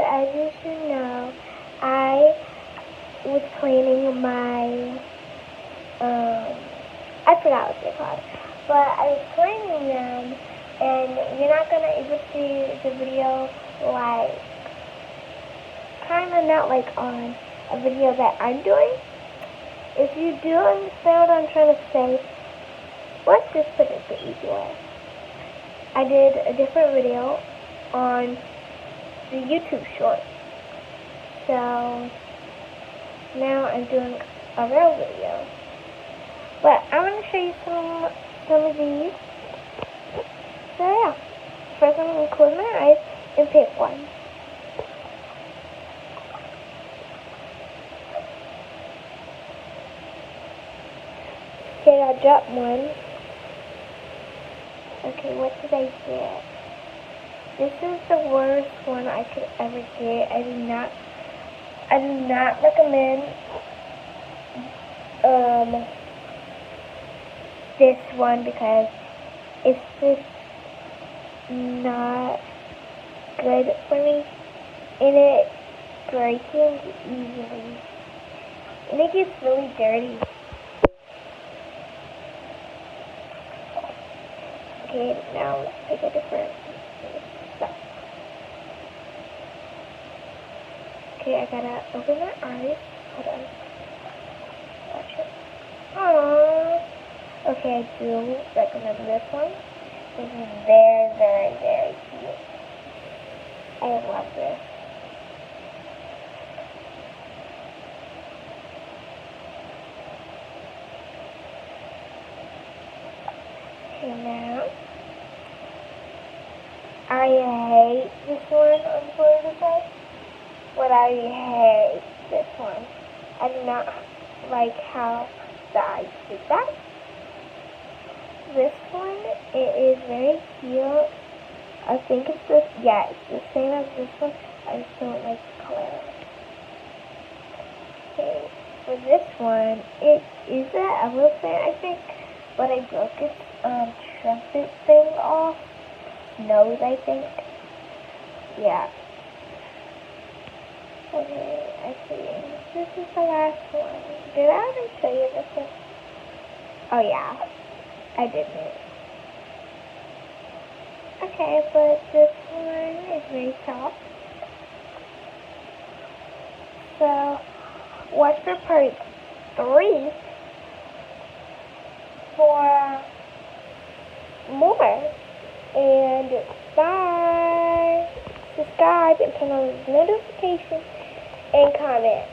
as you should know, I was cleaning my, I forgot what they're called, but I was cleaning them, and you're not going to able to see the video, like, kind of not like on a video that I'm doing. If you do understand what I'm trying to say, let's just put it the easy way. I did a different video on the YouTube short. So now I'm doing a real video. But I'm going to show you some of these. So yeah. First I'm going to close my eyes and pick one. Okay, I dropped one. Okay, what did I get? This is the worst one I could ever get. I do not recommend this one because it's just not good for me, and it breaking easily, and it gets really dirty. Okay, now let's pick a different stuff. Okay, I gotta open my eyes. Hold on. Watch it. Aww. Okay, I do recommend this one. This is very, very, very cute. I love this. Okay, now I hate this one, I'm sorry to say, but I hate this one. I do not like how the eyes did that. This one, it is very cute. I think it's the, yeah, it's the same as this one. I just don't like the color. Okay, for this one, it is an elephant, I think, but I broke its trumpet thing off. Nose, I think. Yeah. Okay, I see. This is the last one. Did I already show you this one? Oh yeah, I didn't. Okay, but this one is very soft. So, watch for part 3 for more. And bye. Subscribe and turn on notifications and comment.